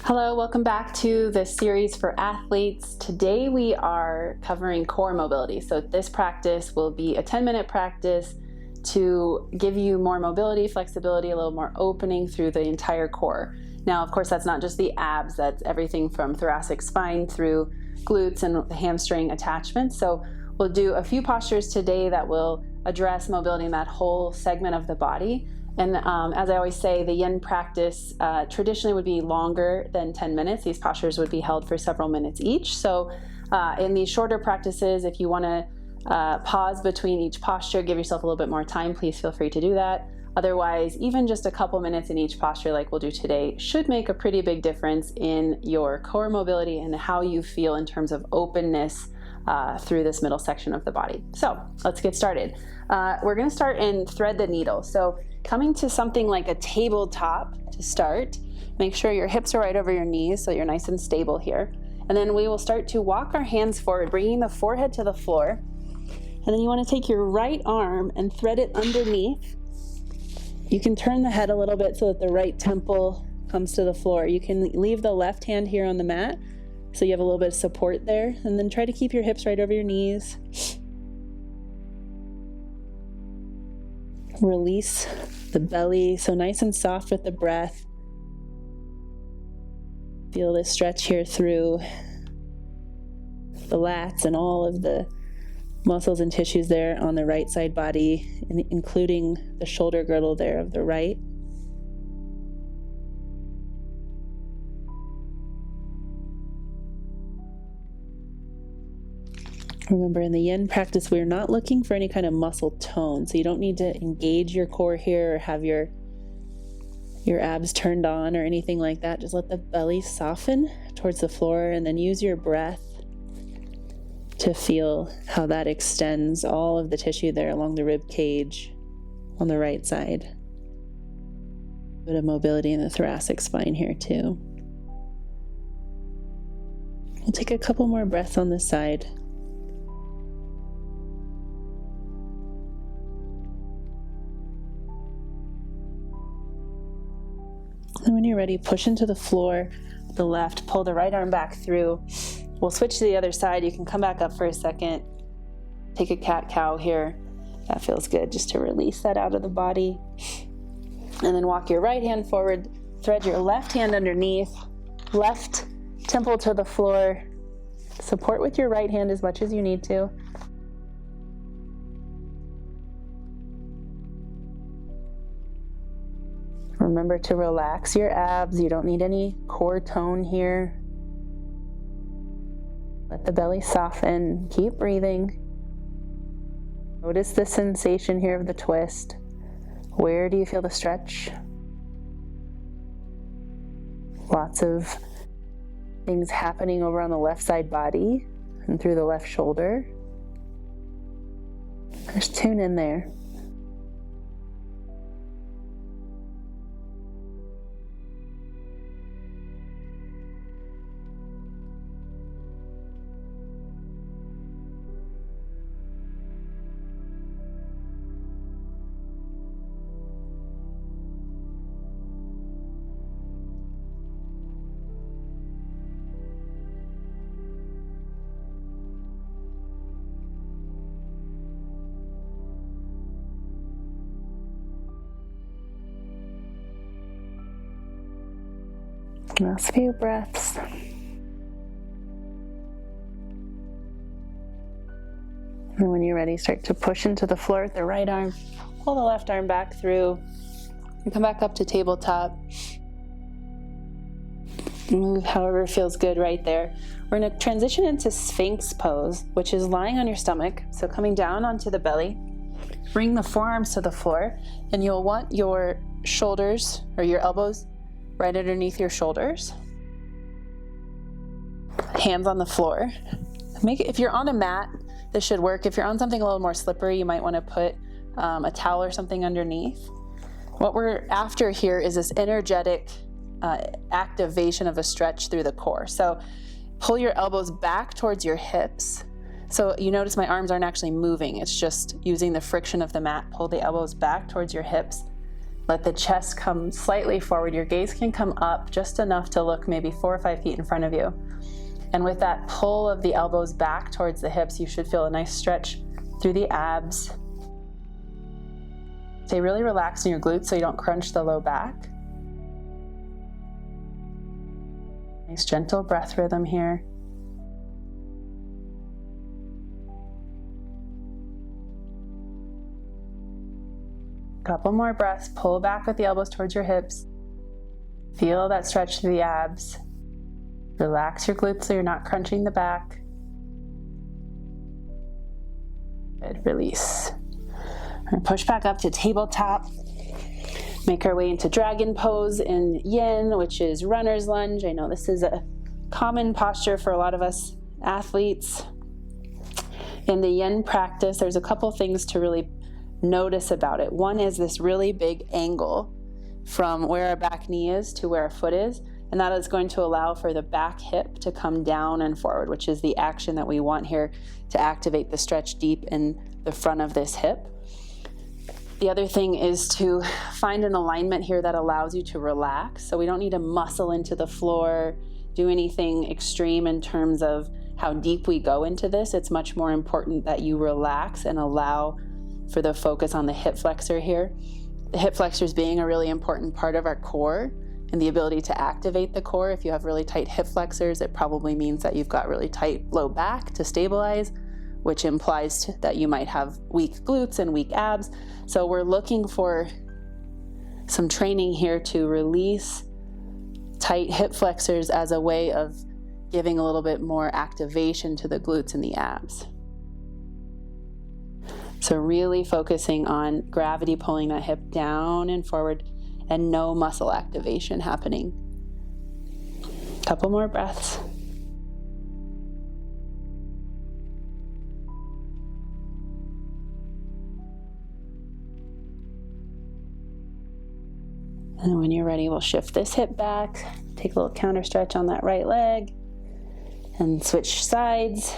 Hello, welcome back to the series for athletes. Today we are covering core mobility. So this practice will be a 10-minute practice to give you more mobility, flexibility, a little more opening through the entire core. Now, of course, that's not just the abs, that's everything from thoracic spine through glutes and hamstring attachments. So we'll do a few postures today that will address mobility in that whole segment of the body. And as I always say, the yin practice traditionally would be longer than 10 minutes. These postures would be held for several minutes each. So in these shorter practices, if you want to pause between each posture, give yourself a little bit more time, please feel free to do that. Otherwise, even just a couple minutes in each posture like we'll do today should make a pretty big difference in your core mobility and how you feel in terms of openness through this middle section of the body. So let's get started. We're going to start in thread the needle. So coming to something like a tabletop to start, make sure your hips are right over your knees so you're nice and stable here. And then we will start to walk our hands forward, bringing the forehead to the floor. And then you want to take your right arm and thread it underneath. You can turn the head a little bit so that the right temple comes to the floor. You can leave the left hand here on the mat so you have a little bit of support there. And then try to keep your hips right over your knees. Release the belly, so nice and soft with the breath. Feel this stretch here through the lats and all of the muscles and tissues there on the right side body, including the shoulder girdle there of the right. Remember, in the yin practice, we're not looking for any kind of muscle tone, so you don't need to engage your core here or have your abs turned on or anything like that. Just let the belly soften towards the floor and then use your breath to feel how that extends all of the tissue there along the rib cage on the right side. A bit of mobility in the thoracic spine here too. We'll take a couple more breaths on this side. And when you're ready, push into the floor with the left, pull the right arm back through. We'll switch to the other side. You can come back up for a second. Take a cat-cow here. That feels good, just to release that out of the body. And then walk your right hand forward, thread your left hand underneath, left temple to the floor. Support with your right hand as much as you need to. Remember to relax your abs. You don't need any core tone here. Let the belly soften. Keep breathing. Notice the sensation here of the twist. Where do you feel the stretch? Lots of things happening over on the left side body and through the left shoulder. Just tune in there. Last few breaths. And when you're ready, start to push into the floor with the right arm. Pull the left arm back through. And come back up to tabletop. Move however feels good right there. We're going to transition into Sphinx pose, which is lying on your stomach. So coming down onto the belly. Bring the forearms to the floor. And you'll want your shoulders or your elbows right underneath your shoulders. Hands on the floor. If you're on a mat, this should work. If you're on something a little more slippery, you might want to put a towel or something underneath. What we're after here is this energetic activation of a stretch through the core. So pull your elbows back towards your hips. So you notice my arms aren't actually moving. It's just using the friction of the mat. Pull the elbows back towards your hips. Let the chest come slightly forward. Your gaze can come up just enough to look maybe 4 or 5 feet in front of you. And with that pull of the elbows back towards the hips, you should feel a nice stretch through the abs. Stay really relaxed in your glutes so you don't crunch the low back. Nice gentle breath rhythm here. Couple more breaths. Pull back with the elbows towards your hips. Feel that stretch through the abs. Relax your glutes so you're not crunching the back. Good, release. We're gonna push back up to tabletop. Make our way into dragon pose in yin, which is runner's lunge. I know this is a common posture for a lot of us athletes. In the yin practice, there's a couple things to really notice about it. One is this really big angle from where our back knee is to where our foot is, and that is going to allow for the back hip to come down and forward, which is the action that we want here to activate the stretch deep in the front of this hip. The other thing is to find an alignment here that allows you to relax. So we don't need to muscle into the floor, do anything extreme in terms of how deep we go into this. It's much more important that you relax and allow for the focus on the hip flexor here. The hip flexors being a really important part of our core and the ability to activate the core. If you have really tight hip flexors, it probably means that you've got really tight low back to stabilize, which implies that you might have weak glutes and weak abs. So we're looking for some training here to release tight hip flexors as a way of giving a little bit more activation to the glutes and the abs. So really focusing on gravity pulling that hip down and forward and no muscle activation happening. Couple more breaths. And when you're ready, we'll shift this hip back, take a little counter stretch on that right leg, and switch sides.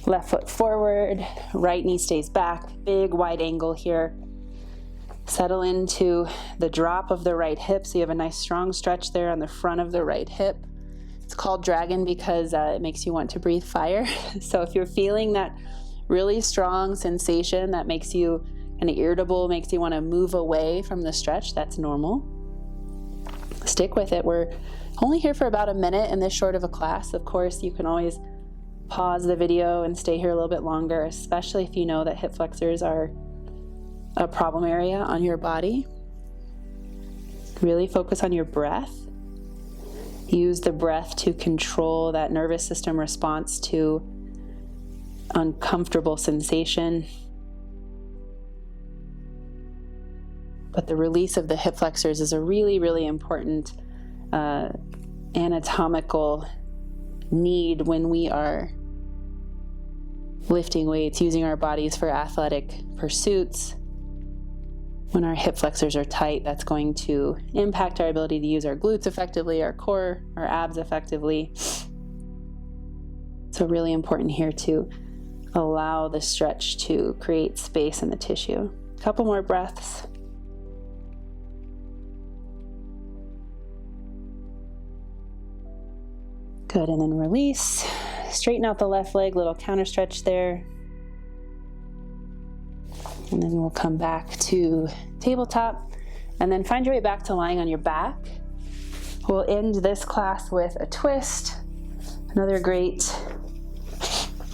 Left foot forward, right knee stays back, big wide angle here. Settle into the drop of the right hip so you have a nice strong stretch there on the front of the right hip. It's called dragon because it makes you want to breathe fire. So if you're feeling that really strong sensation that makes you kind of irritable, makes you want to move away from the stretch, that's normal. Stick with it. We're only here for about a minute in this short of a class. Of course, you can always pause the video and stay here a little bit longer, especially if you know that hip flexors are a problem area on your body. Really focus on your breath. Use the breath to control that nervous system response to uncomfortable sensation. But the release of the hip flexors is a really, really important anatomical need when we are lifting weights, using our bodies for athletic pursuits. When our hip flexors are tight, that's going to impact our ability to use our glutes effectively, our core, our abs effectively. So really important here to allow the stretch to create space in the tissue. A couple more breaths. Good, and then release. Straighten out the left leg, little counter stretch there. And then we'll come back to tabletop and then find your way back to lying on your back. We'll end this class with a twist. Another great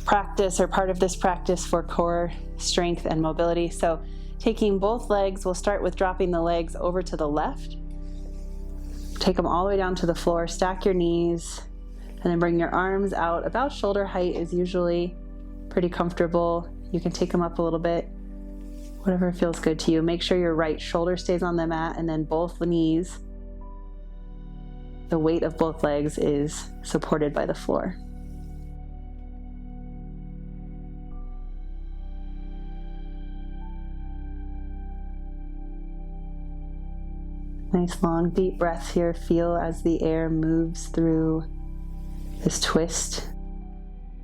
practice or part of this practice for core strength and mobility. So taking both legs, we'll start with dropping the legs over to the left. Take them all the way down to the floor, stack your knees, and then bring your arms out. About shoulder height is usually pretty comfortable. You can take them up a little bit, whatever feels good to you. Make sure your right shoulder stays on the mat and then both the knees, the weight of both legs is supported by the floor. Nice long deep breaths here. Feel as the air moves through this twist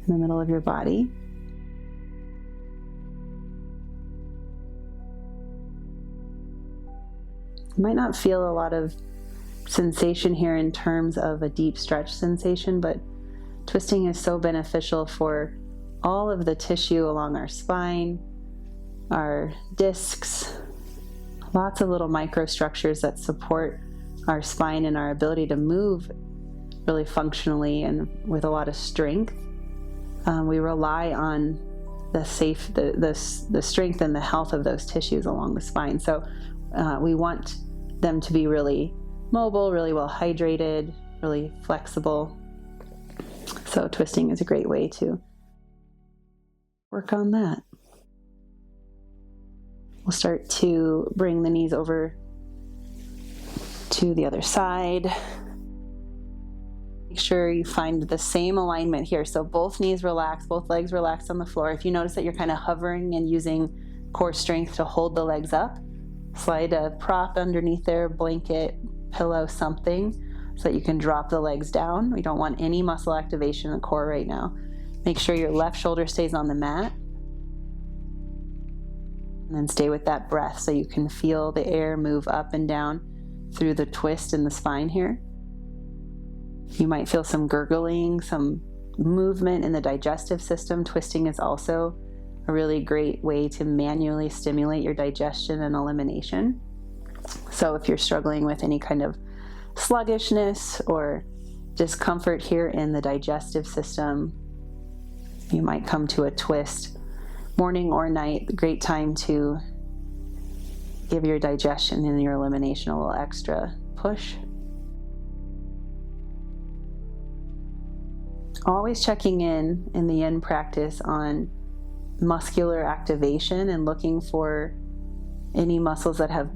in the middle of your body. You might not feel a lot of sensation here in terms of a deep stretch sensation, but twisting is so beneficial for all of the tissue along our spine, our discs, lots of little microstructures that support our spine and our ability to move really functionally and with a lot of strength. We rely on the strength and the health of those tissues along the spine. So we want them to be really mobile, really well hydrated, really flexible. So twisting is a great way to work on that. We'll start to bring the knees over to the other side. Make sure you find the same alignment here. So both knees relax, both legs relax on the floor. If you notice that you're kind of hovering and using core strength to hold the legs up, slide a prop underneath there, blanket, pillow, something, so that you can drop the legs down. We don't want any muscle activation in the core right now. Make sure your left shoulder stays on the mat. And then stay with that breath so you can feel the air move up and down through the twist in the spine here. You might feel some gurgling, some movement in the digestive system. Twisting is also a really great way to manually stimulate your digestion and elimination. So if you're struggling with any kind of sluggishness or discomfort here in the digestive system, you might come to a twist morning or night. Great time to give your digestion and your elimination a little extra push. Always checking in the yin practice on muscular activation and looking for any muscles that have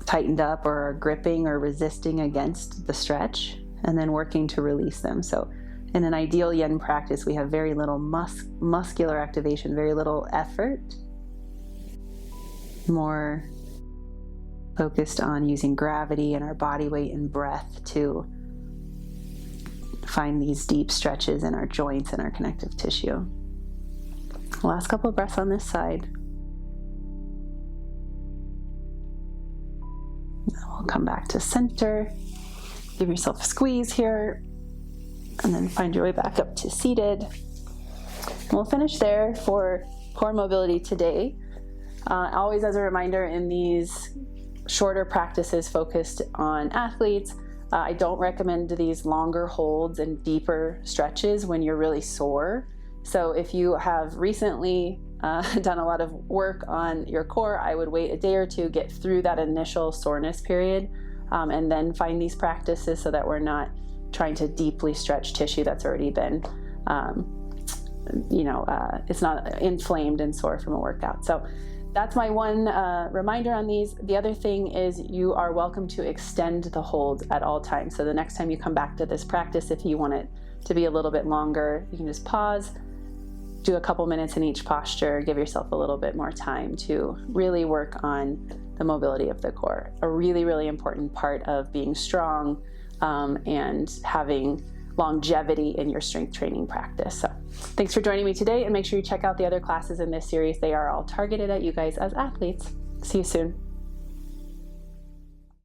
tightened up or are gripping or resisting against the stretch, and then working to release them. So in an ideal yin practice, we have very little muscular activation, very little effort, more focused on using gravity and our body weight and breath to find these deep stretches in our joints and our connective tissue. Last couple of breaths on this side. We'll come back to center. Give yourself a squeeze here, and then find your way back up to seated. And we'll finish there for core mobility today. Always as a reminder, in these shorter practices focused on athletes, I don't recommend these longer holds and deeper stretches when you're really sore. So if you have recently done a lot of work on your core, I would wait a day or two, get through that initial soreness period, and then find these practices so that we're not trying to deeply stretch tissue that's already been, it's not inflamed and sore from a workout. So that's my one reminder on these. The other thing is you are welcome to extend the holds at all times. So the next time you come back to this practice, if you want it to be a little bit longer, you can just pause, do a couple minutes in each posture, give yourself a little bit more time to really work on the mobility of the core. A really, really important part of being strong and having longevity in your strength training practice. So thanks for joining me today, and make sure you check out the other classes in this series. They are all targeted at you guys as athletes. See you soon.